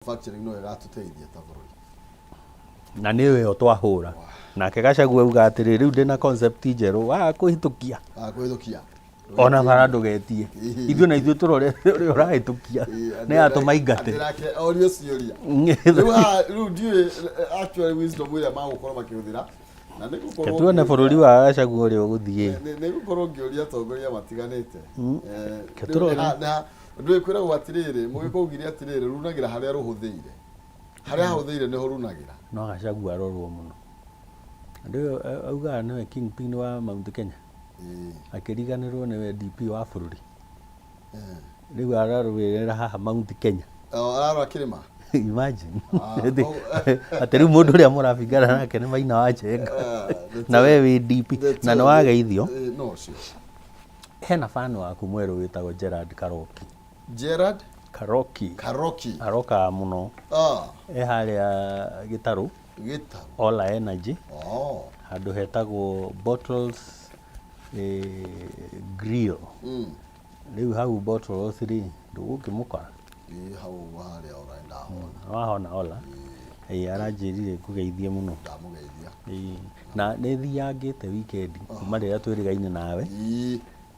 manufacturing no ĩgatuteithia ta bũrũri na nĩwe yo twahũra nake Gachagua uga atĩrĩ rĩu ndĩna concept njerũ wa kũhĩtũkia ona bara ndũgetie ithuĩ na ithuĩ tũrore ũrĩa ũrahĩtũkia nĩ atũma ingate orio ciũria rĩu ndiũĩ actually wisdom ĩrĩa magũkorwo makĩhũthĩra na nĩgũkorwo tuone bũrũri wa Gachagua ũrĩa ũgũthiĩ nĩgũkorwo ngĩũria atongoria matiganĩte ndũĩ kwĩragwo atĩrĩrĩ mũgĩkũugire atĩrĩrĩ runagĩra harĩa rũhũthĩire harĩa hahũthĩire nĩho runagĩra no Gachagua arorwo mũno andũ augaga nĩwe kingpin wa Mount Kenya akĩriganĩrwo nĩwe DP wa bũrũri rĩu ararũĩrĩra haha Mount Kenya ararora kĩrĩma imagine atĩ rĩu mũndũ ũrĩa mũrabingana nake nĩ Maina wa Njenga na we wĩ DP na nĩ wageithio hena fan waku mwerũ wĩtagwo Gerard Karoki aroka mũno harĩa gĩtarũ Ola Energy handũ hetagwo Bottles Grill rĩu hau Bottles rĩ ndũgũkĩmũkora hau harĩa ũraenda wahona Ola aranjĩrire kũgeithie mũno na nĩ thiangĩte weekend kuma rĩrĩa twĩrĩgaine nawe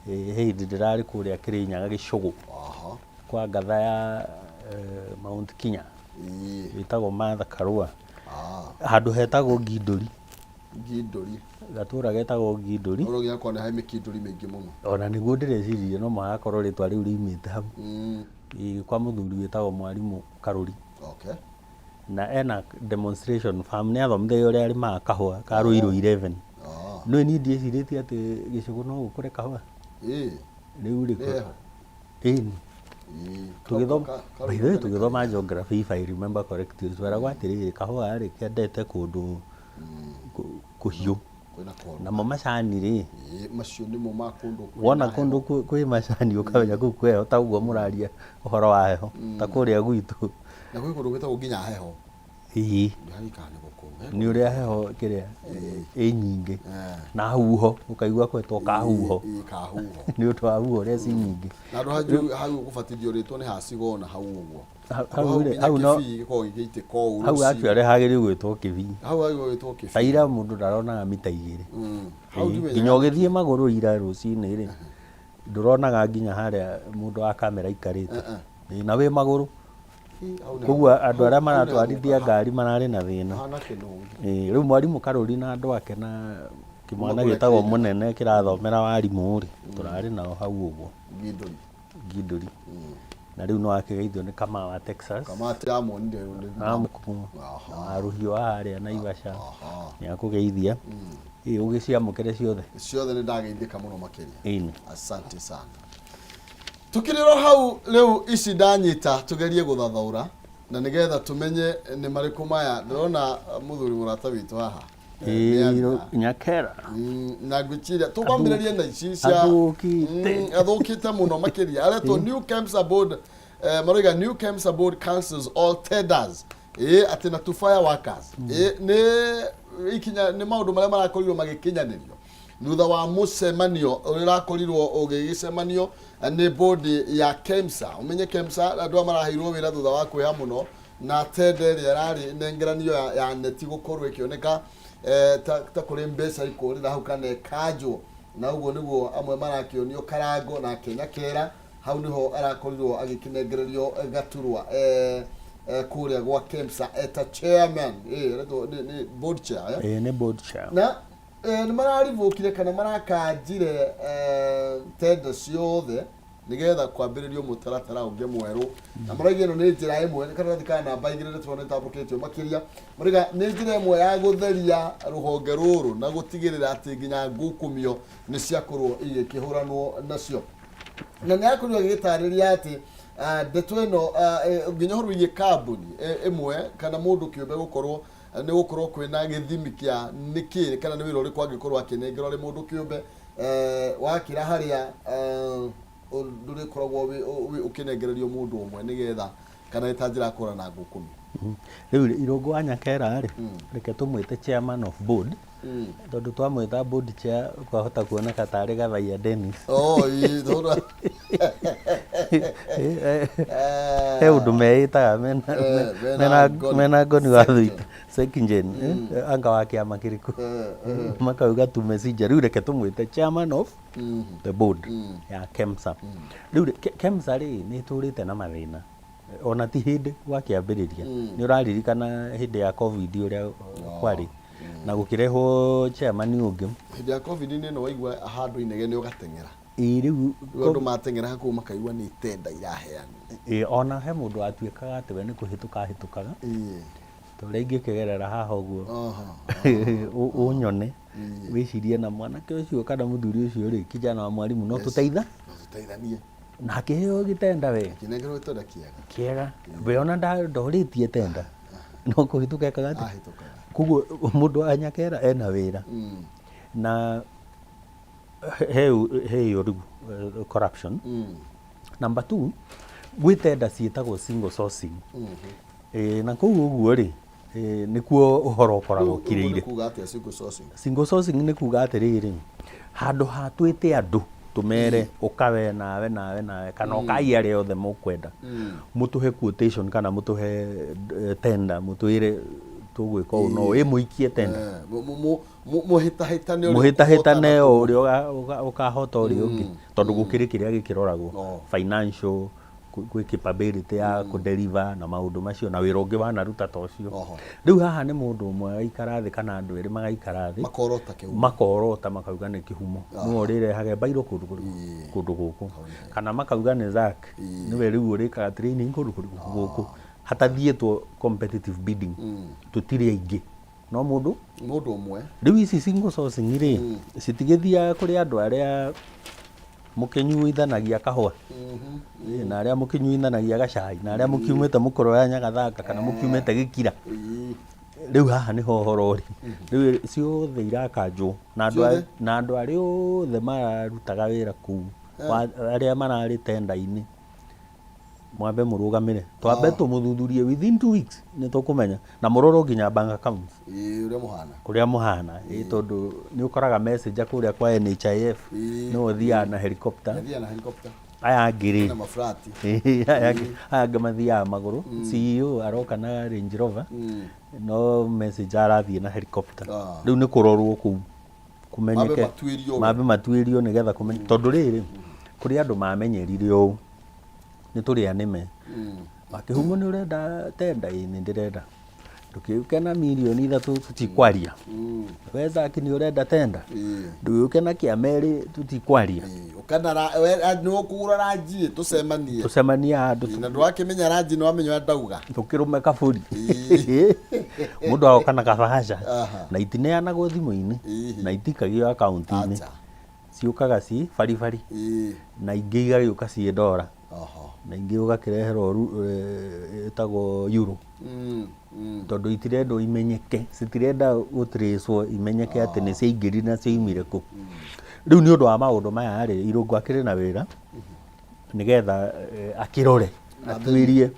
hĩndĩ ndĩrarĩ kũrĩa Kĩrĩnyaga Gĩcũgũ kwa ngatha ya Mount Kenya wĩtagwo Martha Karua handũ hetagwo Ngindũri gatũra getagwo Ngindũri ũrogĩa kwa nĩ haĩ mĩkindũri mĩingĩ mũno ona nĩguo ndĩreciria no magakorwo rĩtwa rĩu riumĩte hau kwa mũthuri wĩtagwo Mwarimũ Karũri na ena demonstration farm nĩ athomithĩtie ũrĩa arĩmaga kahũa ka Ruiru 11 no niĩ ndiecirĩtie atĩ Gĩcũgũ no gũkũre kahũa rĩu rĩkũ tũgĩthoma geography if I remember correctly tweragwo atĩrĩrĩ kahũa rĩ kendete kũndũ kũhiũ namo macani rĩ macio nĩmo ma kũndũ wona kũndũ kwĩ macani ũkamenya kũu kwĩheho ta ũguo mũraria ũhoro wa heho ta kũrĩa gwitũ na gwĩ kũndũ gwĩtagwo nginya heho nĩ ũrĩa heho kĩrĩa ĩ nyingĩ na huho ũkaigua kwetwo kahuho nĩ ũndũ wa huho ũrĩa ci nyingĩ na andũ hau gũbatithio rĩtwo nĩ hacigona hau ũguo hau actually hagĩrĩirwo gwĩtwo kĩbii caira mũndũ ndaronaga mita 2 nginya ũgĩthiĩ magũrũ ira rũcinĩ rĩ ndũronaga nginya harĩa mũndũ wa kamera aikarĩte na wĩ magũrũ koguo andũ arĩa maratwarithia ngari mararĩ na thĩna rĩu Mwarimũ Karũri na andũ ake na kĩmwana gĩtagwo Mũnene kĩrathomera warimũ rĩ tũrarĩ nao hau ũguo Ngindũri na rĩu no akĩgeithio nĩ Kama wa Texas Rũhiũ harĩa Naivasha nĩ akũgeithia ũgĩciamũkĩre ciothe nĩ ndageithĩka mũno makĩria asante sana tukiriro hau rĩu ici ndanyita tugerie gũthathaũra na nĩgetha tumenye nĩ marĩkũ maya ndĩrona mũthuri mũrata witũ haha Nyakera na ngwĩciria tũkwambĩrĩrie na ici cia athũkĩte mũno makĩria aretwo New Kemsa Board maroiga New Kemsa Board cancels all tenders atĩ na to fireworkers nĩ maũndũ marĩa marakorirwo magĩkinyanĩrio thutha wa mũcemanio ũrĩa ũrakorirwo ũgĩgĩcemanio nĩ board ya Kemsa umenye Kemsa andũ maraheirwo wĩra thutha wa kwĩha mũno na tender ĩrĩa yarĩ nengeranio ya neti gũkorwo ĩkĩoneka ta kũrĩ mbeca ikũrĩra hau kana kanjũ na ũguo nĩguo amwe marakĩonio Karango na Nyakera hau nĩho arakorirwo agĩkĩnengererio gaturwa kũrĩa gwa Kemsa eta chairman nĩ board chair nĩ board chair na nĩ mararivũkire kana marakanjire tender ciothe nĩgetha kwambĩrĩrio mũtaratara ũngĩ mwerũ na maraiga ĩno nĩ njĩra ĩmwe kana thikana namba igĩrĩ tũrona ĩtambũkĩtio makĩria maraiga nĩ njĩra ĩmwe ya gũtheria rũhonge rũrũ na gũtigĩrĩra atĩ nginya ngukumio nĩ ciakorwo igĩkĩhũranwo nacio na nĩ akorirwo agĩgĩtarĩria atĩ ndeto ĩno nginya ũhoro wĩgiĩ kambuni ĩmwe kana mũndũ kĩũmbe gũkorwo nĩ gũkorwo kwĩna gĩthimi kĩa nĩkĩ kana nĩ wĩra ũrĩkũ angĩkorwo akĩnengerwo nĩ mũndũ kĩũmbe wakĩra harĩa ndũrĩkoragwo ũkĩnengererio mũndũ ũmwe nĩgetha kana ĩta njĩra kũra na ngũkũmi rĩu Irũngũ wa Nyakera rĩ reke tũmwĩte chairman of board tondũ twamwĩta board chair kwahota kuoneka tarĩ Gathaia Dennis he undu meitaga mena ngoni wa thuita sekinjen anga wa kiama kiriku makauga tu messenger riu reke tumwite chairman of the board ya KEMSA. Riu KEMSA ri ni turite na mathina ona ti hindi wakiambiriria ni uraririkana hindi ya covid uria kwari na gukirehwo chairman ungi hindi ya covid ni no waigua handu inegene ugatengera riu andu matengera haku makaigua ni tenda iraheana ona he mundu atuikaga ati we ni kuhituka hitukaga tore ingĩkĩgerera haha ũguo ũnyone wĩcirie na mwanake ũcio kana mũthuri ũcio rĩ kijana wa mwarimu no tũteithanie na akĩheo gĩtenda we kĩnengerwo gĩtenda kĩega we ona ndorĩtie tenda no kũhĩtũka ekaga atĩ koguo mũndũ anyakera ena wĩra na he ũru corruption. Number 2 gwĩ tenda ciĩtagwo single sourcing na koguo ũguo rĩ nikuo uhoro ukoragwo kireire single sourcing ni kuga atiriri handu hatwite andu tumere ukawe nawe kana ukai ari othe mukwenda mutuhe quotation kana mutuhe tender mutwire tugwika no imuikie tender muhitahitane uria ukahota uria ungi tondu gukiri kiria gikiroragwo financial kwi capability ya ku deliver na maundu macio na wira ungi wanaruta ta ucio riu haha ni mundu umwe aikara thi kana andu eri magaikara thi makorota makauga ni kihumo no rirehage bairo kundu guku kana makauga ni Zack niwe riu urikaga training kundu guku hatathietwo competitive bidding tutiri aingi no mundu riu ici single sourcing ri citigithia kuri andu aria mukinyuithanagia kahua na aria mukinyuithanagia gacai na aria mukiumite mukoro ya Nyagathanga kana mukiumite Gikira riu haha ni hohoro uri riu ciothe irakanjwo na andu ari othe mararutaga wira kuu aria marari tenda-ini mwambe murugamire twambe tumuthuthurie within 2 weeks ni tukumenya na muroro nginya bank accounts kuria muhana tondu ni ukoraga message kuria kwa NHIF no thia na helicopter aya ngiri na mafrati aya ngamathia maguru CEO aroka na Range Rover no message arathie na helicopter riu ni kurorwo ku kumenyeke mabe matuirio nigetha kumenya tondu riri kuri andu mamenyerire o ni turi anime akihumo ni urenda tenda ni ndirenda tukikena milioni 3 tutikwaria weza akini urenda tenda ndukena kia meri tutikwaria ukana no kugura ranji tucemania andu na ndwakimenya ranji no amenyo ndauga tukirume kaburi mundu akana kabahasha na itineanagwo thimu-ini na itikagio account-ini ciukaga ci bari na ingi igariuka ci ndora na ingi ugakireherwo etagwo euro tondu itirenda imenyeke citirenda gutracwo imenyeke ati ni ciaingiri na ciaumire ku riu ni undu wa maundu maya ri irungu akiri na wira nigetha akirore atwirie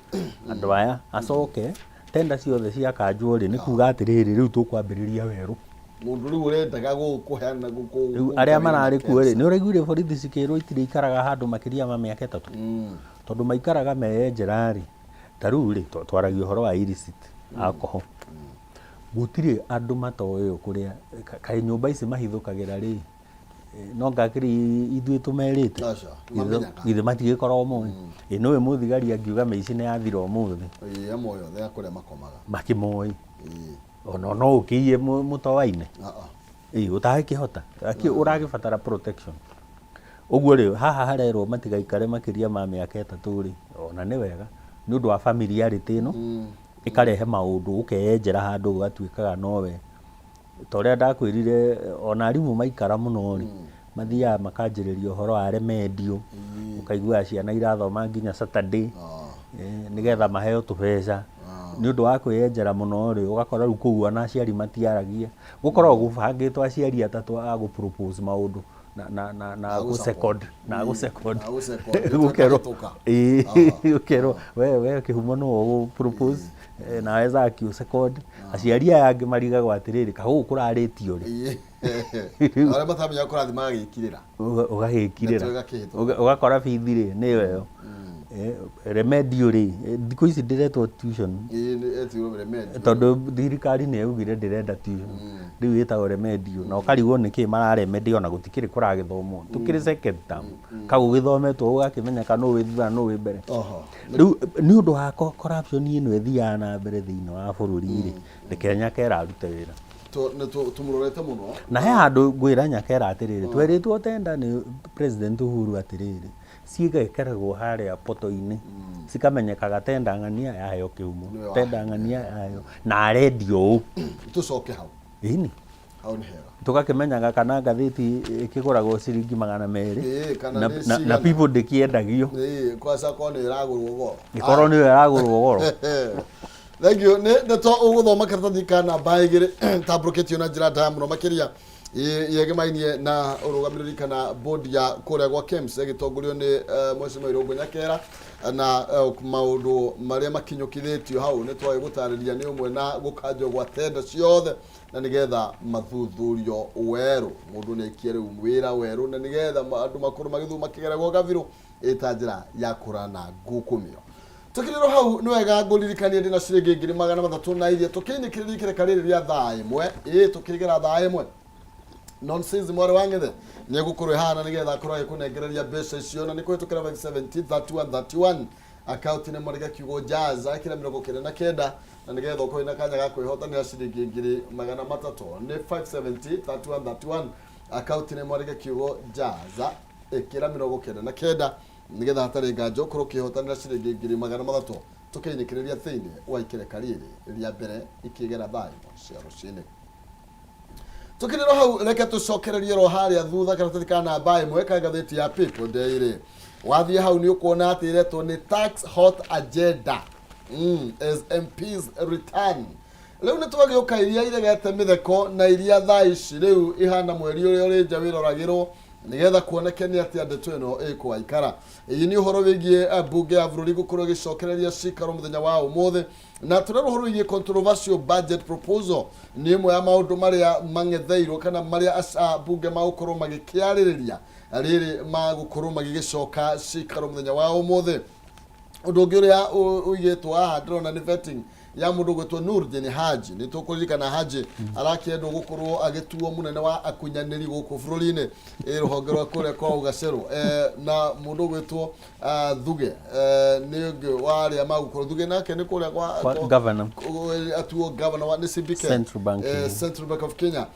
andu aya acoke tenda ciothe ciakanjwo ri ni kuga atiriri riu tukwambiriria weru mundu riu urendaga gukuheana riu aria marari kuo ri ni uraiguire borithi cikirwo itire ikaraga handu makiria ma miaka 3 tondu maikaraga meyenjera ri taru ri twaragio horo wa illicit alcohol gutire andu matoyo kuria kai nyumba ici mahithukagira ri no ngakiri ithui tumerite ithe matigikorwo mo nowe muthigari angiuga meici ni yathira umuthi amwe yothe akuria makomaga makimoi ono no ukiye mutowaine utakihota uragibatara protection uguo ri haha harerwo matigaikare makiria ma miaka 3 ri ona ni wega ni undu wa familiarity no ikarehe maundu ukeyenjera handu ugatuikaga nowe toria ndakwirire ona arimu maikara muno ri mathia makanjiriria uhoro wa remedio ukaigua ciana irathoma nginya Saturday nigetha maheo tubeca ni undu wa kwiyenjera muno ri ugakora ru kuua na aciari matiaragia gukorwo gubangitwo aciari atatu a gu propose maundu na go second ukero we kihumo no propose na weza akiu second aciari aya angi marigagwo atiriri kahu kuraritio ri ara bathamenya kurathi magikirira ugagikirira ugakora bithi ri ni weyo remedio rĩ thikũ ici ndiretwo tuition tondũ thirikari nĩ yaugire ndĩrenda tuition rĩu ĩtagwo remedio na ũkarigwo nĩkĩ mararemedio na gũtikĩrĩ kũragĩthomwo tũkĩrĩ second term kau gĩthometwo ũgakĩmenyeka nũ wĩ thutha nũ wĩ mbere rĩu nĩ ũndũ wa corruption ĩno ĩthiaga na mbere thĩinĩ wa bũrũri rĩ reke Nyakera arute wĩra tumurorete muno na he handũ ngwĩra Nyakera atĩrĩrĩ twerĩtwo tenda nĩ President Uhuru atĩrĩrĩ cigekeragwo harĩa poto-inĩ cikamenyekaga tenda ng'ania yaheo kĩhumo tenda ng'ania yaheo na arendio ũũ tucoke hau ĩni hau nĩ hega tũgakĩmenyaga kana ngathĩti ĩkĩgũragwo ciringi 200 na people ndĩkĩendagio kwaca korwo nĩ ĩragũrwo goro gĩkorwo nĩyo ĩragũrwo goro thank you nĩ to ũgũthoma karatathi ka namba igĩrĩ tambũrũkĩtio na njĩra ndaya mũno makĩria yegemainie na ũrũgamĩrĩri kana board ya kũrĩa gwa KEMS ĩgĩtongorio nĩ Mheshimiwa Irũngũ Nyakera na maũndũ marĩa makinyũkithĩtio hau nĩ twagĩ gũtarĩria nĩ ũmwe na gũkanjwo gwa tenda ciothe na nĩgetha mathuthurio werũ mũndũ nĩ aikie rĩu wĩra werũ na nĩgetha andũ makorwo magĩthuma kĩgeragwo gabirũ ĩta njĩra ya kũrana ngukumio tukiriro hau nĩ wega ngũririkanie ndĩ na ciringi ngiri 300 na iria tũkĩnyĩkĩrĩria ikĩreka rĩrĩ rĩa thaa ĩmwe tũkĩrĩgĩra thaa ĩmwe nonsense mwari wang'ethe nĩ egũkorwo ihana nĩgetha akorwo agĩkũnengereria mbeca icio na nĩ kũhĩtũkĩra 570 account nĩ Mwariga kiugo Jazz akĩra 99 na nĩgetha ũkorwo na kanya ga kwĩhotanĩra ciringi ngiri 300 nĩ 570 account nĩ Mwariga kiugo Jazz ĩkĩra 99 nĩgetha hatarĩ nganjo ũkorwo ũkĩhotanĩra ciringi ngiri 300 tũkĩnyĩkĩrĩria thĩinĩ wa ikĩreka rĩrĩ rĩa mbere ikĩgera thaa cia rũcinĩ tukiriro hau reke tucokererie ro haria thutha karatathi ka namba ĩmwe ka ngathĩti ya People Daily wathie hau nĩ ũkuona atĩ iretwo nĩ tax hot agenda as MPs return rĩu nĩ twagĩũka iria iregete mĩtheko na iria thaa ici rĩu ihana mweri ũrĩa ũrĩ nja wĩroragĩrwo nĩgetha kuoneke nĩ atĩ ndeto ĩno ĩkwaikara iyi nĩ ũhoro wĩgiĩ mbunge ya bũrũri gũkorwo ĩgĩcokereria cikaro mũthenya wa ũmũthĩ na tũrero ũhoro wĩgiĩ controversial budget proposal nĩ ĩmwe ya maũndũ marĩa mang'etheirwo kana marĩa mbunge magũkorwo magĩkĩarĩrĩria rĩrĩ magũkorwo magĩgĩcoka cikaro mũthenya wa ũmũthĩ ũndũ ũngĩ ũrĩa ũigĩtwo haha ndĩrona nĩ vetting ya mũndũ gwĩtwo Nurdin Haji nĩ tũkũririkana Haji arakĩendwo gũkorwo agĩtuo mũnene wa akunyanĩri gũkũ bũrũri-inĩ rũhonge rwa kũrĩa kwa ũgacĩru na mũndũ gwĩtwo Thuge nĩ ũngĩ wa arĩa magũkorwo Thuge nake nĩ kũrĩa kwa governor atuo governor wa CBK Central Bank of Kenya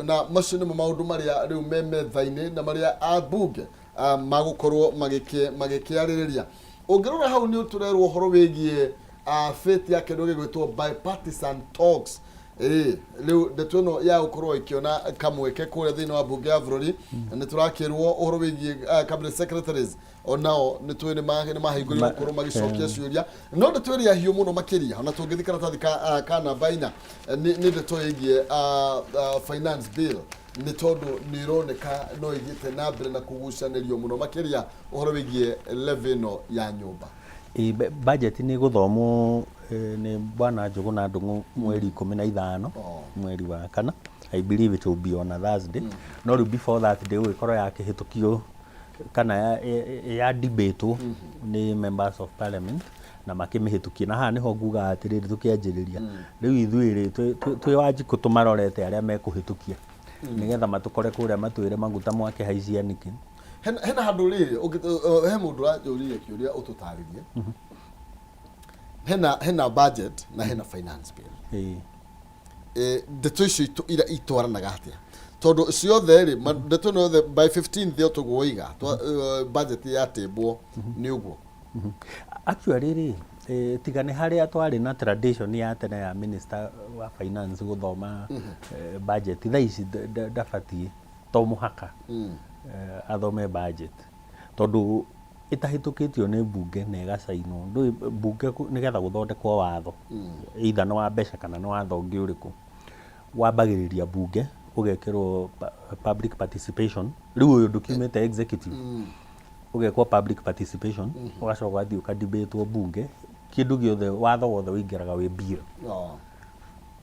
na macio nĩmo maũndũ marĩa rĩu me metha-inĩ na marĩa ambunge magũkorwo magĩkĩarĩrĩria ũngĩrora hau nĩ tũrerwo ũhoro wĩgiĩ faith ya kĩndũ gĩgwĩtwo bipartisan talks rĩu ndeto ĩno ya gũkorwo ĩkĩona kamweke kũrĩa thĩinĩ wa mbunge ya bũrũri nĩ tũrakĩrwo ũhoro wĩgiĩ cabinet secretaries onao nĩ twĩ nĩ mahingũrĩrwo gũkorwo magĩcokia ciũria no ndeto ĩrĩa hiũ mũno makĩria ona tũngĩthi karatathi ka namba 4 nĩ ndeto ĩgiĩ finance bill nĩ tondũ nĩ ironeka no ĩthiĩte na mbere na kũgucanĩrio mũno makĩria ũhoro wĩgiĩ levy ĩno ya nyũmba budget nĩ gũthomwo nĩ Bwana Njũgũna Ndung'u mweri 15 mweri wa kana I believe it will be on a Thursday no before that day gũgĩkorwo yakĩhĩtũkio kana ya debate nĩ members of parliament na makĩmĩhĩtũkia na haha nĩho nguga atĩrĩrĩ tũkĩanjĩrĩria rĩu ithuĩ twĩ Wanjikũ tũmarorete arĩa mekũhĩtũkia nĩgetha matũkore kũrĩa matwĩre maguta mwakĩhaicia nĩkĩ hena handũ rĩrĩ he mũndũ ũranjũririe kĩũria ũtũtarĩrie hena budget na hena finance bill ndeto icio itwaranaga atĩa tondũ ciothe rĩ ndeto ĩno yothe by 15th tũgũiga budget yatĩmbwo nĩ ũguo actually rĩ tiga nĩ harĩa twarĩ na tradition ya tene ya minister wa finance gũthoma budget thaa ici ndabatiĩ to mũhaka athome budget tondũ ĩtahĩtũkĩtio nĩ mbunge na ĩgacainwo ndũĩ mbunge nĩgetha gũthondekwo watho either nĩ wa mbeca kana nĩ watho ũngĩ ũrĩkũ wambagĩrĩria mbunge ũgekĩrwo public participation rĩu ũyũ ndũkiumĩte executive ũgekwo public participation ũgacoka ũgathiĩ ũkadebatwo mbunge kĩndũ gĩothe watho wothe ũingĩraga wĩ bill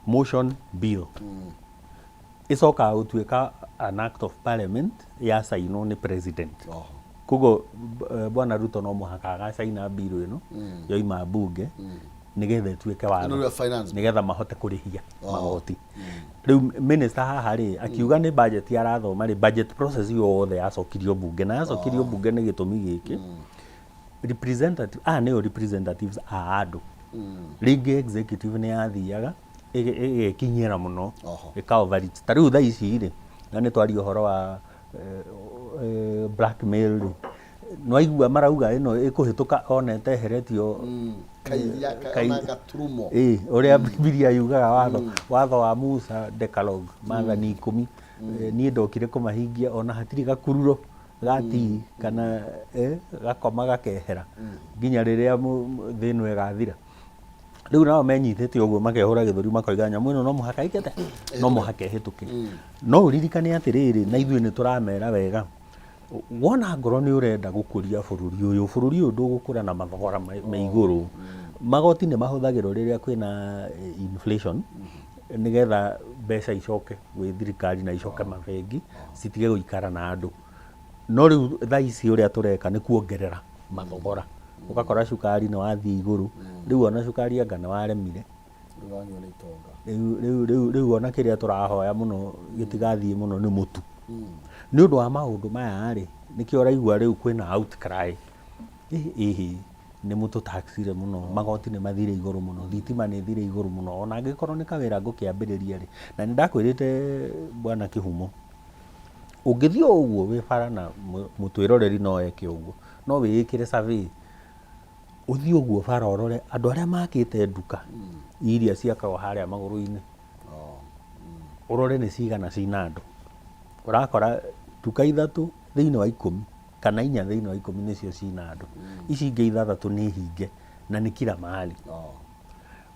motion bill ĩcokaga gũtuĩka an act of parliament ya sainwo nĩ president Koguo bwana Ruto no mũhaka agacaina mbirũ ĩno yoima mbunge nigetha ĩtuĩke watho nigetha mahote kũrĩhia magoti. Rĩu minister haha rĩ akiuga nĩ budget arathoma rĩ budget process yothe yacokirio mbunge na yacokirio mbunge nĩ gĩtũmi gĩkĩ representative nĩyo representatives a andũ rĩngĩ executive nĩ yathiaga ĩgekinyĩra mũno ĩkaoverreach. Ta rĩu thaa ici rĩ na nĩ twaria ũhoro wa blackmail rĩ no aigua marauga ĩno ĩkũhĩtũka onete eheretio ũrĩa Bibilia yugaga watho wa Musa Decalogue maathani 10 niĩ ndokire kũmahingia ona hatirĩ gakururo gati kana gakoma gakehera nginya rĩrĩa thĩno ĩgathira. Rĩu nao menyithĩte ũguo makehũra gĩthũri makoiga nyamũ ĩno no mũhaka ĩkete no mũhaka ĩhĩtũke. No ũririkane atĩrĩrĩ na ithuĩ nĩ tũramera wega wona ngoro nĩ ũrenda gũkũria bũrũri ũyũ ndũgũkũra na mathogora me igũrũ. Magoti nĩ mahũthagĩrwo rĩrĩa kwĩna inflation nigetha mbeca icoke gwĩ thirikari na icoke mabengi citige gũikara na andũ. No rĩu thaa ici ũrĩa tũreka nĩ kuongerera mathogora ũgakora cukari nĩ wathiĩ igũrũ rĩu ona cukari anga nĩ waremire rĩu ona kĩrĩa tũrahoya mũno gĩtigathiĩ mũno nĩ mũtu. Nĩ ũndũ wa maũndũ maya rĩ nĩkĩo ũraigua rĩu kwĩna outcry nĩ mũtũ taxire mũno magoti nĩ mathire igũrũ mũno thitima nĩ thire igũrũ mũno ona angĩkorwo nĩ kawĩra ngũkĩambĩrĩria rĩ na nĩ ndakwĩrĩte bwana Kĩhumo ũngĩthiĩ ũguo wĩ bara na mũtwĩroreri no eke ũguo no wĩĩkĩre survey ũthiĩ ũguo bara ũrore andũ arĩa makĩte nduka iria ciakagwo harĩa magũrũ-inĩ ũrore nĩ cigana cina andũ. Ũrakora nduka 3 thĩinĩ wa 10 kana 4 thĩinĩ wa 10 nĩcio cina andũ ici ingĩ 6 nĩ hinge na nĩ kila mahali.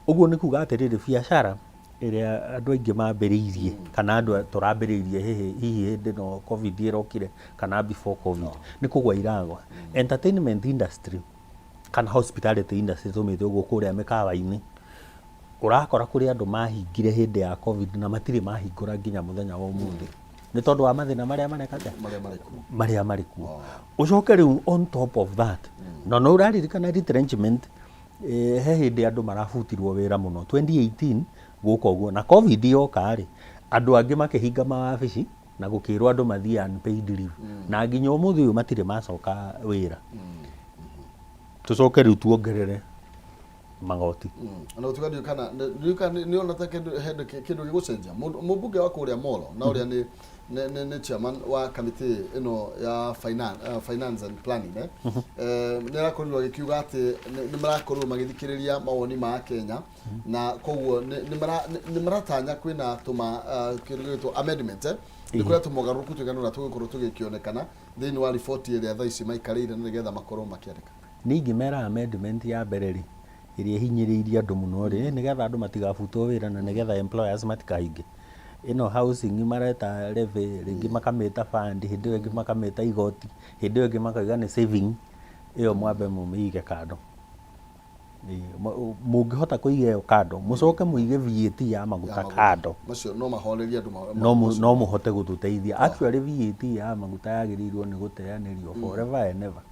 Ũguo nĩ kuga atĩrĩrĩ biacara ĩrĩa andũ aingĩ mambĩrĩirie kana andũ tũrambĩrĩirie hihi hĩndĩ no covid ĩrokire kana before covid nĩ kũgwa iragwa. Entertainment industry kana hospitality industry tumĩte ũguo kũrĩa mĩkawa-inĩ ũrakora kũrĩ andũ mahingire hĩndĩ ya covid na matirĩ mahingũra nginya mũthenya wa ũmũthĩ nĩ tondũ wa mathĩna marĩa marĩ kuo. Ũcoke rĩu on top of that no ũraririkana retrenchment he hĩndĩ andũ marabutirwo wĩra mũno 2018 gũkũ ũguo na covid yoka rĩ andũ angĩ makĩhinga mawabici na gũkĩrwo andũ mathiĩ unpaid leave na nginya ũmũthĩ ũyũ matirĩ macoka wĩra. Tucoke rĩu tuongerere magoti na ũtuganio kana nĩ ona ta kĩndũ gĩgũcenjia mũmbunge wa kũrĩa Molo na ũrĩa nĩ chairman wa committee ĩno ya finance and planning nĩ arakorirwo agĩkiuga atĩ nĩ marakorwo magĩthikĩrĩria mawoni ma Kenya na koguo nĩ maratanya kwĩna kĩrĩgĩtwo amendment nĩ kũrĩa tũmogarũrũku tũigana tũgĩkorwo tũgĩkĩonekana thĩinĩ wa riboti ĩrĩa thaa ici maikarĩire nĩgetha makorwo makĩandĩka. Ningĩ mera amendment ya mbere rĩ ĩrĩa hinyĩrĩirie andũ mũno rĩ nĩgetha andũ matigabutwo wĩra na nĩgetha employers matikahinge ĩno housing mareta levy rĩngĩ makamĩta fund hĩndĩ ĩyo ĩngĩ makamĩta igoti hĩndĩ ĩyo ĩngĩ makauga nĩ saving ĩyo mwambe mũmĩige kando. Mũngĩhota kũiga ĩyo kando mũcoke mũige VAT ya maguta kando macio no mahoreria andũ no mũhote gũtũteithia. Actually VAT ya maguta yagĩrĩirwo nĩ gũteanĩrio forever and ever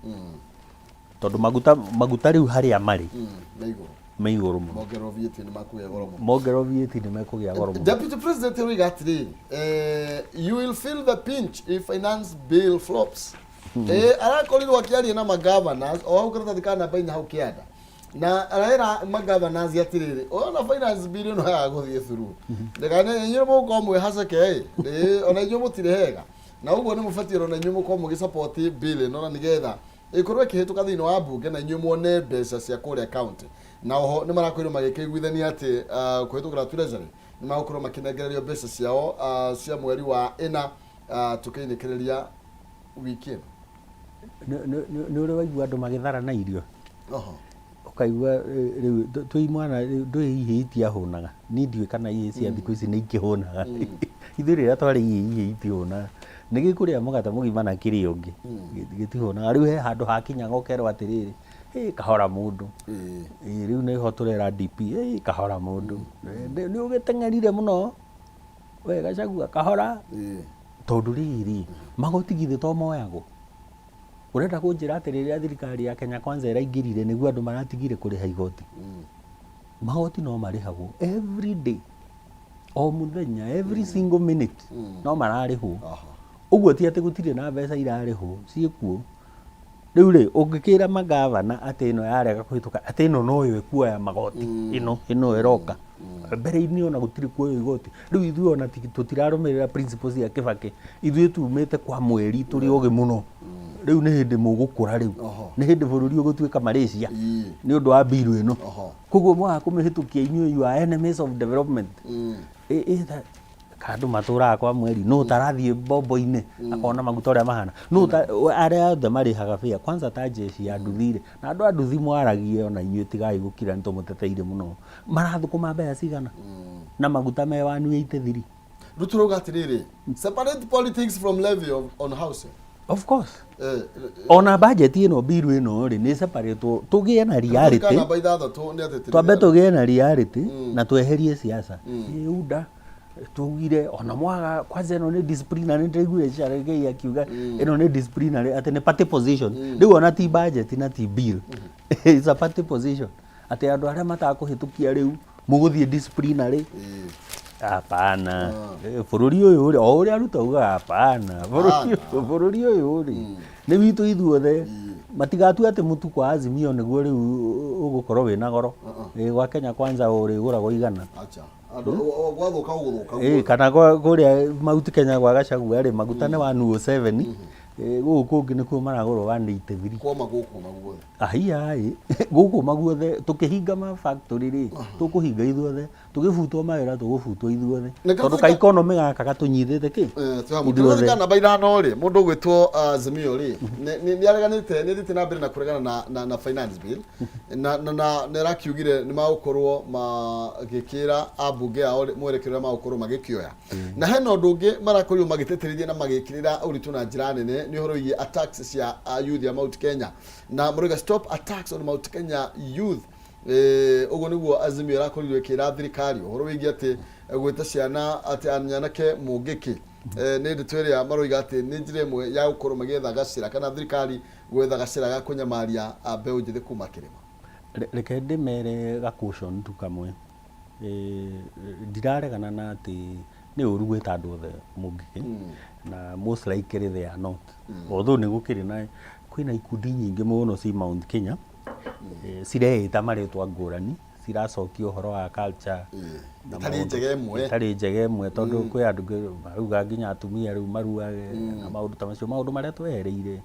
tondũ maguta rĩu harĩa marĩ me igũrũ mũno mongerwo VAT nĩ mekũgĩa goro mũno. Deputy President oiga atĩrĩrĩ you will feel the pinch if finance bill flops. Arakorirwo akĩaria na governors o hau karatathi namba 4 hau kĩanda na arera governors atĩrĩrĩ ona finance bill no ya gũthiĩ through ndekane inyuĩ mũkorwo mwĩhaceke ona inyuĩ mũtirĩ hega na ũguo nĩ mũbatiĩ ona inyuĩ mũkorwo mũgĩsupport bill no na nĩgetha ikorwo kĩhĩtũka thĩinĩ wa mbunge na inyuĩ muone mbeca cia kũrĩa county na oho nĩ marakorwo magĩkĩiguithania atĩ kũhĩtũkĩra treasury nĩ magakorwo makĩnengererio mbeca ciao cia mweri wa 4 tũkĩinĩkĩrĩria wiki ĩno. Nĩ ũrĩ waigua andũ magĩthara na irio ũkaigua rĩu twĩ mwana ndũĩ ihĩ itiahũnaga niĩ ndiũĩ kana ihĩ cia thikũ ici nĩ ikĩhũnaga ithuĩ rĩrĩa twarĩ ihĩ itihũnaga nĩ gĩkũrĩa mũgate mũgima na kĩrĩa ũngĩ gĩtihũnaga. Rĩu he handũ hakinyaga ũkerwo atĩrĩrĩ kahora mũndũ rĩu nĩho tũrera DP kahora mũndũ nĩ ũgĩteng'erire mũno we Gachagua kahora tondũ rĩrĩ magoti githĩ to moyagwo urenda kunjira ati riria thirikari ya Kenya Kwanza iraingirire niguo andu maratigire kuriha igoti magoti no marihagwo every day o muthenya every single minute no mararihwo uguo ti ati gutire na mbeca irarihwo ciikuo riu ri ungikira magavana ati ino yarega kuhituka ati ino no yo kuoya magoti ino eroka mbere-ini ona gutiri kuoya igoti riu ithuĩ ona tutirarumirira principles ya Kibaki ithuĩ tumite kwa mweri turi ogi muno riu ni hindi mugukura riu ni hindi bururi ugutuika Malaysia ni undu wa biru ino koguo mwa kumihitukia inyuĩ you are enemies of development kandu matura kwa mweri no tarathie bombo-ini akona maguta uria mahana no aria othe marihaga fia kwanza ta jeshi ya nduthire na andu a nduthi mwaragie ona inyuĩ tigai gukira ni tumuteteire muno marathukuma mbeca cigana na maguta me 183 ruturuga atiriri separate politics from levy on housing. Of course. Ona budget ino biru ino ri ni separate tugie na reality. Twambe tugie na reality na tweherie siasa. Uda tugire ona mwaga kwanza ino ni disciplinary ndiguire charege akiuga ino ni disciplinary ati ni party position. Riu ona ti budget na ti bill. It's a party position. Ati andu aria matakuhitukia riu muguthie disciplinary. Hapana. Bururi uyu uri o uria rutauga hapana. Bururi uyu uri ni witu ithuothe matigatu ati mutu kwa Azimio niguo riu ugukorwo wina goro. Gwa Kenya Kwanza uri guragwo igana. Acha. Gwathuka uguthuka. Kana kuria mauti Kenya gwa Gachagua ri maguta ni 107. Guku kungi nikuo maragurwo 183. Kwa maguku maguothe. Ai guku maguothe tukihinga ma factory ri tukuhinga ithuothe tugibutwo mawira tugubutwo ithuothe tondu ka economy gaka gatunyithite ki ithuothe kana baithano ri mundu gwitwo Azimio ri ni areganite ni thite na mbere na kuregana na finance bill na rakiugire ni magukorwo magikira abunge ao mwerekero magukorwo magikioya na heno ndungi marakorio magiteterithia na magikirira uritu na njira nene ni horo yi attacks cia youth ya Mount Kenya na muriga stop attacks on Mount Kenya youth ugo niguo Azimio rakorirwe kira thirikari horo wigi ati gwita ciana ati anyanake mugiki ni nditweria maroiga ati ni njire mwe ya gukorwo magetha gacira kana thirikari gwetha gacira ga kunyamaria mbeu njithi kuma kirima reke ndimere ga caution tu kamwe ndiraregana na ati ni urugwita andu othe mugiki na most likely they are not although ni gukiri na kwina ikundi nyingi muno ci Mount Kenya cireita maritwa ngurani ciracokio uhoro wa culture na tari njege imwe tondu kwi andu maruga nginya atumia riu maruage na maundu ta macio maundu maria twehereire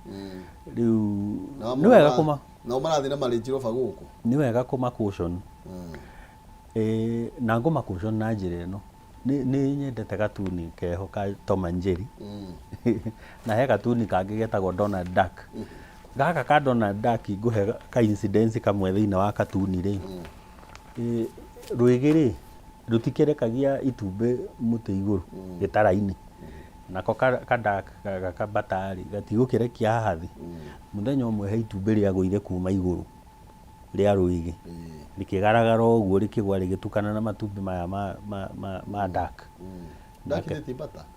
riu ni wega kuma na marathi na marinjiro fa guku ni wega kuma caution na ngoma caution na njira ino ni nyendete gatuni keho ka Tom and Jerry na he gatuni kangi getagwo Donald Duck gaka ka Donald Duck nguhe ka incidence kamwe thiini wa katuni ri ruigiri rutikerekagia itumbe muti iguru gitara-ini nako ka Duck gaka batari gatigũkĩrekia haha thĩ muthenya ũmwe he itumbe rĩagũire kuma igũrũ rĩa rũigi rĩkĩgaragara ũguo rĩkĩgwa rĩgĩtukana na matumbĩ maya ma Duck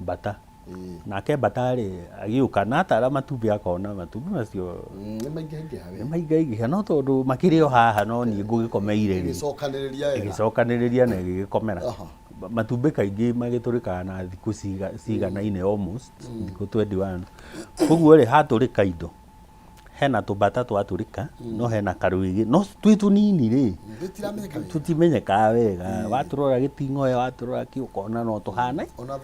bata nake bata rĩ agĩũka na atara matumbĩ akona matumbĩ macio nĩ maingĩha no tondũ makĩrĩ o haha no niĩ ngũgĩkomeire ĩgĩcokanĩrĩria na ĩgĩgĩkomera matumbĩ kaingĩ magĩtũrĩkaga na thikũ ciganaine almost thikũ 21 koguo rĩ hatũrĩka indo hena tũbata twatũrĩka no hena karũigi no twĩ tũnini rĩ tũtimenyekaga wega watũrora gĩting'oe watũrora kĩũkona no tũhana ona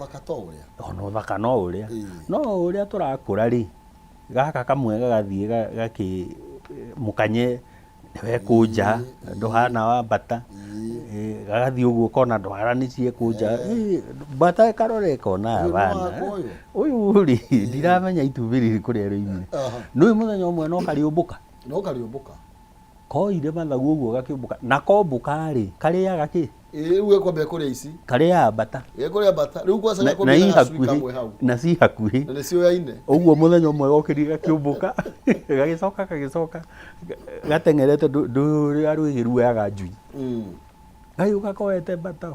thaka no ũrĩa no ũrĩa tũrakũra rĩ gaka kamwe gagathiĩ gakĩmũkanye nĩwe kũnja ndũhana wa bata gagathiĩ ũguo kona ndwara nĩ ciekũnja bata karore kona abana ũyũ rĩ ndiramenya itumbĩ rĩrĩ kũrĩa rĩumire nĩ mũthenya ũmwe no kariũmbũka koire mathagu ũguo gakĩũmbũka na kombũka rĩ karĩaga kĩ rĩu ekwambia kũrĩa ici karĩaga bata rĩu kwacaga kũmenya gacui kamwe hau na ci hakuhĩ na nĩcioyaine ũguo mũthenya ũmwe gokĩri gakĩũmbũka gagĩcoka gateng'erete ndũrĩa rũĩgĩ ruoyaga njui gayũka koete bata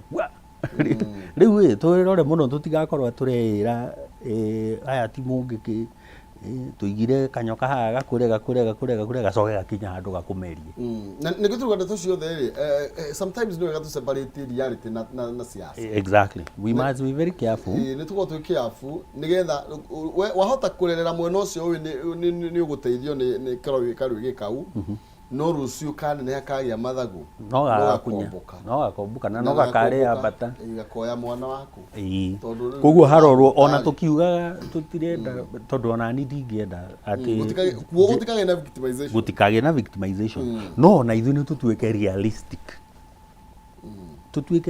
rĩu twĩrore mũno tũtigakorwo tũreĩra aya ti mũngĩkĩ tuigire kanyoka haga gakurega gacoke gakinya handu gakumerie na niguo turuganda tucio theri sometimes no gatu separate reality na siasa. Exactly, we must be very careful. Ni tugo tu careful nigetha wahota kurerera mwena ucio ni uguteithio ni karu gikau no rucio kana ne akagia mathagu no gakombuka na no gakare ambata igakoya mwana wako koguo harorwo ona tukiugaga tutirenda tondu ona ni ndingienda ati gutikage na victimization no na ithu ni tutuike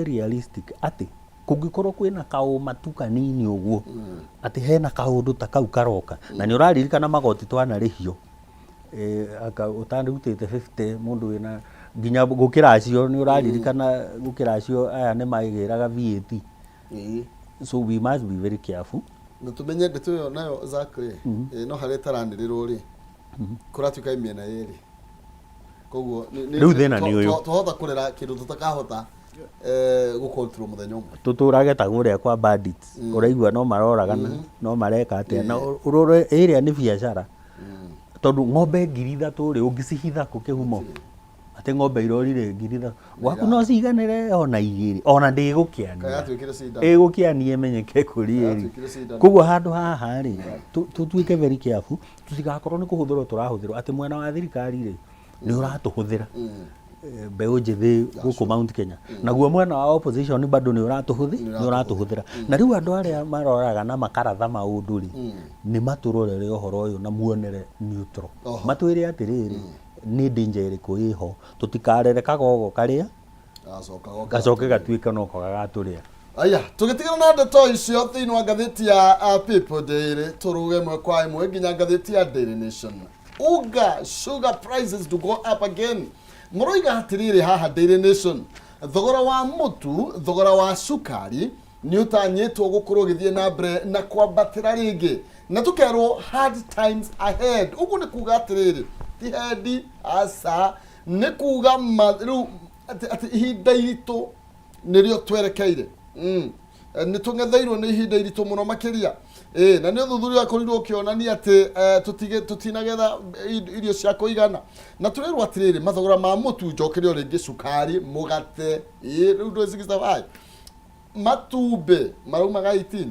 realistic ati kungikorwo kwina kauma tu kanini uguo ati hena kaundu ta kau karoka na ni uraririkana magoti twana rihio aka utandutite 50 mundu wina nginya gukira acio ni uraririkana gukira acio aya ne maigiraga VAT. So we must be very careful. Tumenye ndeto nayo exactly no hare tarandirirwo ri kuratuka imiena yeri koguo riu thina ni uyu tuhota kurera kindu tutakahota gukontrol muthenya umwe tuturage ta guria kwa bandits uraigua no maroragana no mareka atia na urore area ni biashara tondu ng'ombe 3,000 ri ungicihitha ku kihumo ati ng'ombe irorire 3,000 waku no ciganire ona igiri ona ndigukiania igukianie menyeke kuri koguo handu haha ri tutuike very careful tutigakorwo ni kuhuthirwo turahuthirwo ati mwena wa thirikari ri ni uratuhuthira mbeu njithi guku Mount Kenya naguo mwena wa opposition bado ni uratuhuthira na riu andu aria maroraga na makaratha maundu ri ni maturorere uhoro uyu na muonere neutral matwire atiriri ni danger iriku iho tutikarere kagogo karia gacoke gatuike no gagaturia. Aya tugitigana na ndeto icio thiini wa ngathiti ya People Daily turuge mwe kwa imwe nginya ngathiti ya Daily Nation. Sugar prices to go up again. Muroiga hatiriri haha Daily Nation thogora wa mutu thogora wa sukari ni utanyetwo gukorwo githie na mbere na kwambatira ringi na tukerwo hard times ahead. Ugu ni kuga atiriri ti head asa ni kuga riu ati ihinda iritu nirio twerekeire ni tungetheirwo ni ihinda iritu muno makiria na ni uthuthuria akorirwo kionania ati tutinagetha irio cia kuigana na turirwo atiriri mathogora ma mutu njokerio ringi sukari mugate riu 65 matumbe maraumaga 18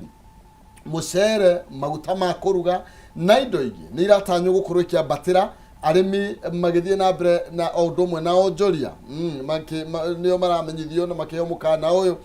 mucere maguta ma kuruga na indo ingi ni iratanywo gukorwo ikiambatira arimi magithie na mbere na odumwe na onjoria nio maramenyithio na makeo mukana uyu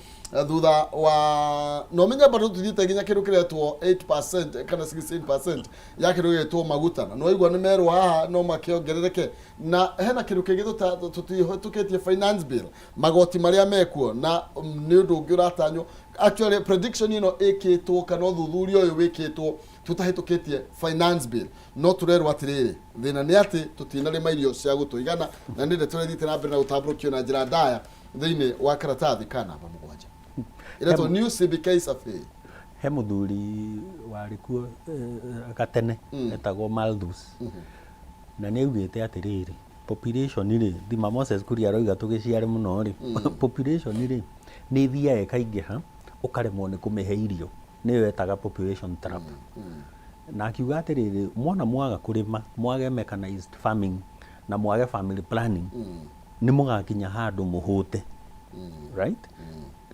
thutha wa no menya bado tuthite nginya kindu kiretwo 8% kana 16% ya kindu giretwo maguta no igwa ni meru haha no makiongerereke na hena kindu kingi tutuketie finance bill magoti maria mekuo na ni undu ungi uratanyo actually prediction ino ikitwo kana thuthuria uyu wikitwo tutahituketie finance bill no turerwo atiriri thina ni ati tutinari mairio cia gutuigana na ndi turethite na mbere na utambukio na njira ndaya thiini wa karatathi kana namba 7 irato new CBK safi he muthuri wari kuo gatene etagwo Maldus na ni ugite atiriri population ri thima Moses Kuria roiga tugiciare muno ri population ri ni thia ekaingiha ukaremwo ni kumihe irio niyo etaga population trap na akiuga atiriri mwana mwaga kurima mwage mechanized farming na mwage family planning ni mugakinya handu muhute right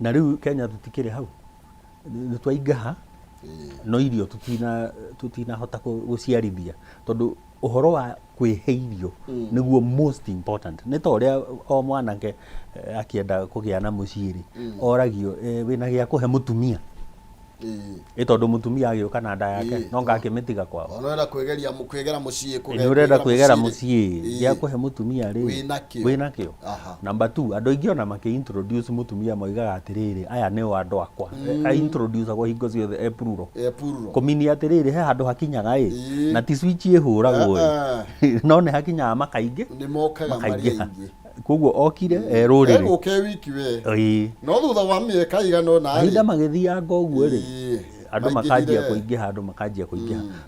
na riu Kenya tutikire hau twaingaha no irio tutina hota guciarithia tondu uhoro wa kwihe irio niguo most important ni toria o mwanake akienda kugia na muciiri oragio wina gia kuhe mutumia tondu mutumia agioka na nda yake no ngakimitiga kwao urenda kwegera mucii kuge urenda kwegera mucii gia kuhe mutumia ri winakio number 2 andu ingi ona introduce mutumia moigaga atiriri aya ni andu akwa introduce go hingo ciothe epururo komini atiriri he handu hakinyaga na ti switch ihuragwo no ne hakinyaga makaingi ni mokaga maringi koguo okire erurire uke wiki we no thutha wa mieka igano na ahinda magithia ngoguo ri andu makajia kuingiha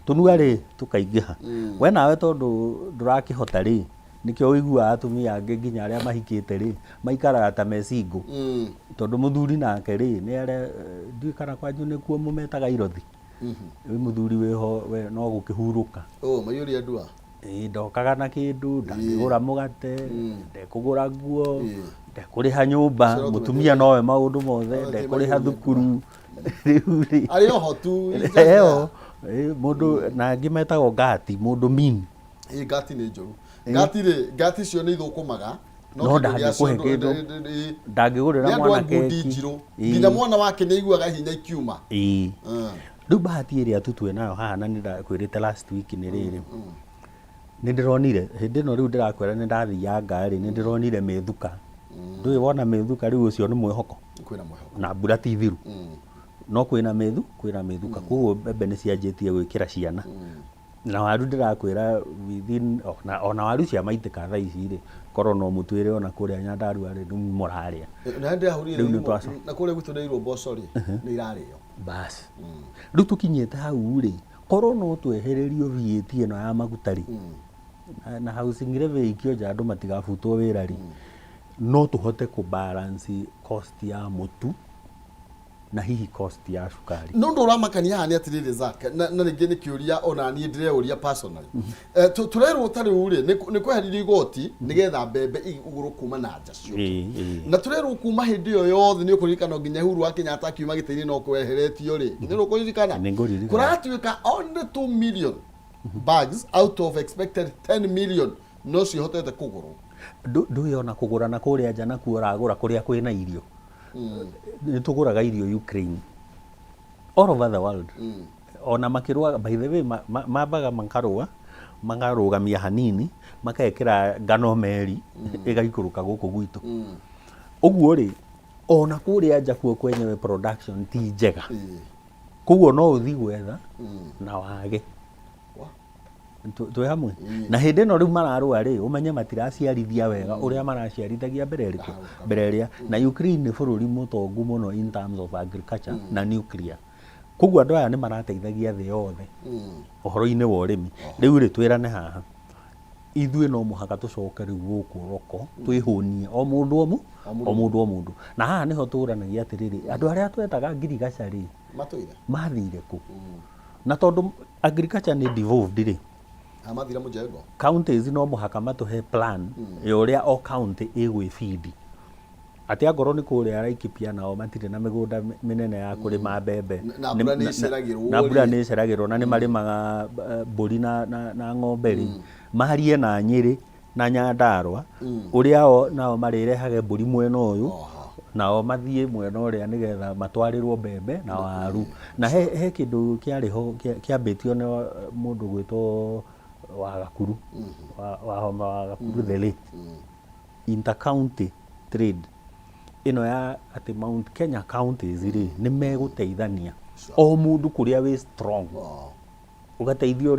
tunua ri tukaingiha we nawe tondu ndurakihota ri nikio uigua atumia angi nginya aria mahikite ri maikaraga ta mecingu tondu muthuri nake ri ni are ndikara kwanyu ni kuo mumetaga irothi we muthuri weho we no gukihuruka mayuri andua ndokaga na kindu ndakigura mugate ndekugura nguo ndekuriha nyumba mutumia nowe maundu mothe ndekuriha thukuru riuri ari hotu mundu na ngimetagwo ngati mundu min ngati ni njuru ngati cio ni ithukumaga no ndangikuhe kindu ndangigurira mwana keki nginya mwana wake ni iguaga hinya ikiuma riu bahati iria tutwe nayo haha na nindakwirite last week ni riri nindironire hindi no riu ndirakwira nindathianga ri nindironire methuka ndui wona methuka riu ucio ni mwihoko na mbura ti thiru no kwina methuka koguo mbembe ni cianjitie gwikira ciana na waru ndirakwira within ona waru cia maitika thaa ici ri korwo no mutwire ona kuria Nyandarua ri ni muraria na ndahurire na kuria gutuneirwo mboco ri ni irario bas riu tukinyete hau ri korwo no tweheririo VAT ino ya maguta ri na housing levy ikio andu matigabutwo wira ri no tuhote ku balance cost ya mutu na hihi cost ya cukari no ndo ramakania hani atirire zaka na ringi ni kiuria ona ni ndireũria personally turerwo tari uri ni kweherira igoti nigetha mbembe iguru kuma na nja cio na turerwo kuma hindi yo yothe ni ukurikana nginya Uhuru wa Kenyatta akiuma gitini no kweheretio ri ni ukurikana kuratuika only 2 million bags out of expected 10 million no cihotete kuguru nduyona kugura na kuria nja na kuoragura kuria kwina irio ni tuguraga irio Ukraine all over the world ona makirwa by the way mabaga mangarugamia hanini makekera ngano meri igaikuruka guku gwitu uguo ri ona kuria nja kuo kwenyewe production ti njega kuguo no uthi gwetha na wage twe hamwe na hindi no riu mararua ri umenye matiraciarithia wega uria maraciarithagia mbere na Ukraine ni bururi mutongu muno in terms of agriculture na nuclear kuguo andu aya ni marateithagia thi yothe uhoro-ini wa urimi riu ri twirane haha ithuĩ no muhaka tucoke riu guku roko twihunie o mundu na haha niho turanagia atiriri andu aria twetaga ngirigaca ri mathire ku na tondu agriculture ni devolved ri amathira mujengo counties no muhaka matuhe plan uria o county igwifeed ati angoro ni kuria Laikipia nao matire na migunda minene ya kurima mbembe na mbura ni ceragirwo na ni marimaga mburi na ng'ombe ri maharie na Nyeri na Nyandarua uria o nao marirehage mburi mwena uyu nao mathie mwena uria nigetha matwarirwo mbembe na waru na he kindu kiariho kiambitio na mundu gwitwo wa Gakuru wa Gakuru thele intercounty trade ino ya ati Mount Kenya counties ri ni meguteithania o mundu kuria we strong ugateithio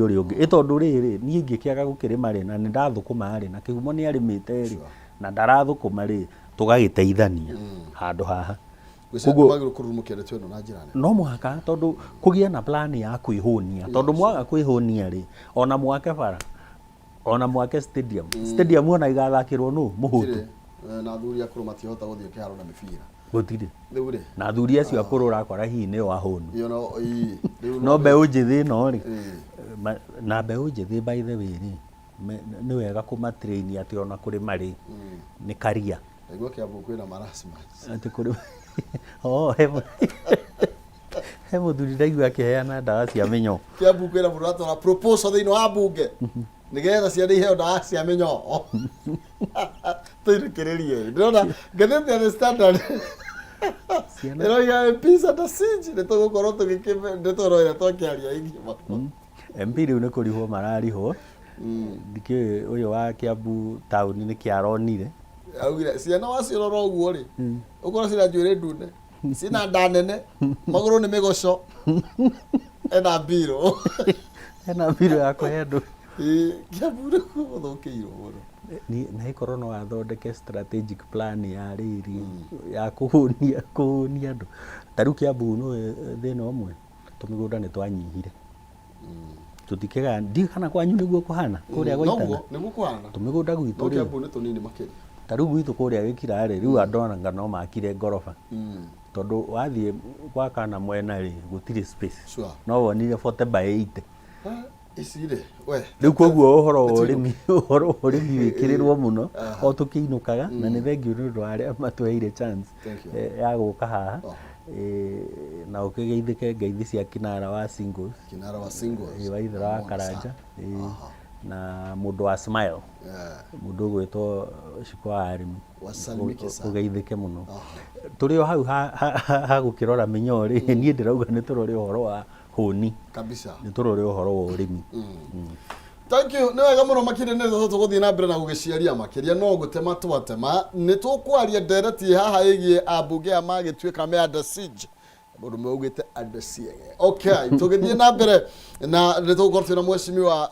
uri ungi itondu riri nie ngikiaga gukirima ri na nindathukuma ri na kihumo ni arimite ri na ndarathukuma ri tugagiteithania handu haha no muhaka tondu kugia na plan ya kwihunia tondu mwaga kwihunia ri ona mwake bara ona mwake stadium ona igathakirwo nu muhutu na thuri akuru matihota guthie kiharo na mibira gutire na thuri acio akuru urakora hihi ni wahunu no mbeu njithi no ri na mbeu njithi by the way ri ni wega kumatrain ati ona kuri mari ni karia igwa kiambu kwina marasma ati kuri he muthuri ndaigua akiheana ndawa cia minyo kiambu kwina murato na proposal thiini wa bunge nigetha ciana iheo ndawa cia minyo tuirekererie ndona ngathete the standard ero ya pizza ta sinji nitugukorwo tugikime nditoroira twakiaria ingima MP riu ni kurihwo mararihwo ndiki uyu wa Kiambu town ni kiaronire augire ciana wacirora uguo ri ukorwo cira njuire ndune cina nda nene maguru ni migoco ena mbiro ya kwehendu Kiambu ri guthukiirwo muno na ikorwo no athondeke strategic plan ya riri ya kuhunia andu tariu Kiambu no thina umwe tumigunda ni twanyihire tutikega ndi kana kwanyu niguo kuhana kuria gwaita niguo kuhana tumigunda gwitu ri Kiambu ni tunini makiri Taru gwitu kuria gikira ri riu andona ngano makire ngoroba tondu wathie gwaka na mwena ri gutire space no wonire 40 by 80 isire we riu koguo uhoro urimi wikirirwo muno o tukiinukaga na ni thengiu ni undu aria matweire chance ya guka haha na ukigeithike ngeithi cia kinara wa singles waithira wa Karanja na mundu wa smile mundu gwetwo Shikwa Arimi ugeithike muno turi o hau ha gukirora minyori nie ndirauga ni turore uhoro wa huni kabisa ni turore uhoro wa urimi Thank you. Ni wega muno makire ne zo tuguthie na mbere na gugiciaria makiria no gutema twatema ni tukwaria ndereti haha igie ambunge a magituika me under siege mundu meugite under siege. Okay, tugithie na mbere na ni tukorte na mheshimiwa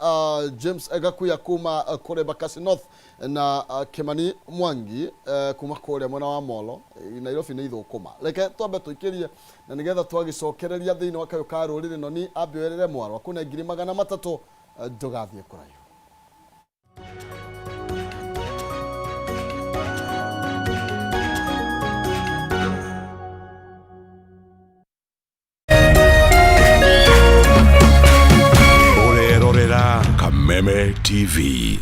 James Egakuya kuma kure Bakasi North na Kimani Mwangi kuma kure mwena wa Molo Nairobi ni ithukuma. Reke twambe tuikirie na nigetha twagicokereria thiini wa kayo ka rurire no ni ambioerere mwarwa kuna 300 ndugathie kurayo Urerorera Kameme TV.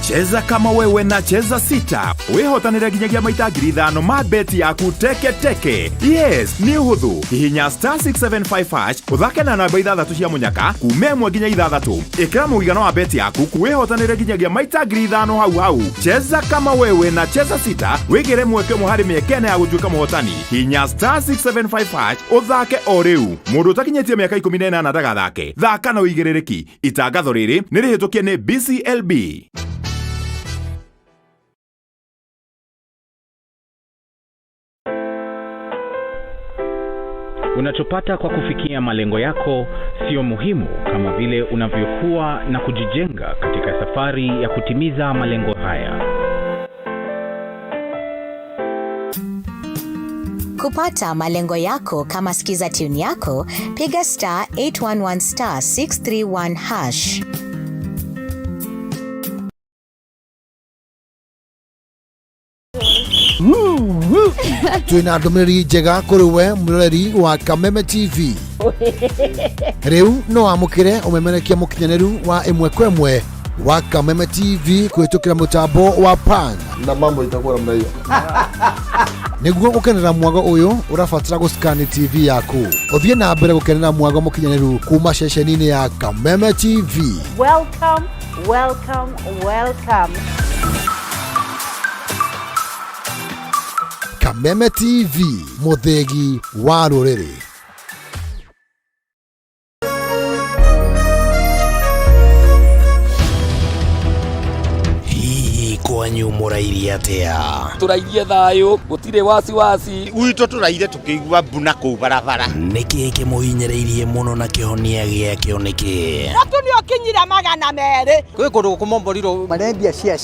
Cheza kama wewe na cheza sita. Wihotanira ginyagia maita 5,000 ma beti yaku teke. Yes, ni uhuthu. Hihinya *675# uthake na namba 6 cia munyaka kume 1 nginya 6. Ikira muigana wa beti yaku kuwihotanira ginyagia maita 5,000 hau. Cheza kama wewe na cheza sita. Wigire mweke muhari miekene ya gutuika muhotani. Hihinya *675# uthake o riu. Mundu utakinyetie miaka 18 ndagathake. Thaka na uigirereki. Itangatho riri ni rihitukie ni BCLB. Unachopata kwa kufikia malengo yako sio muhimu kama vile unavyokuwa na kujijenga katika safari ya kutimiza malengo haya. Kupata malengo yako kama skiza tune yako, piga *811 *631#. Twina ndumiriri njega kuri we muroreri wa Kameme TV. Riu no amukire umemerekia mukinyaneru wa imwe kwa imwe wa Kameme TV kuhitukira mutambo wa pan na mambo itakuwa namna hiyo. Niguo gukenera mwago uyu urafatira guscan TV yaku. Uthie na mbere gukenera mwago mukinyaneru kuma ceceni-ini ya Kameme TV. Welcome. Kameme TV, muthegi wa ruriri. Hihi kwanyu murairie atia? Turairie thayo, gutire wasiwasi. Gwitũ turaire tukigua mbuna kuu barabara. Niki kimuhinyereirie muno na kihonia giakio niki? Ratu ni okinyira 200. Kwi kundu kumomboriro marendia cia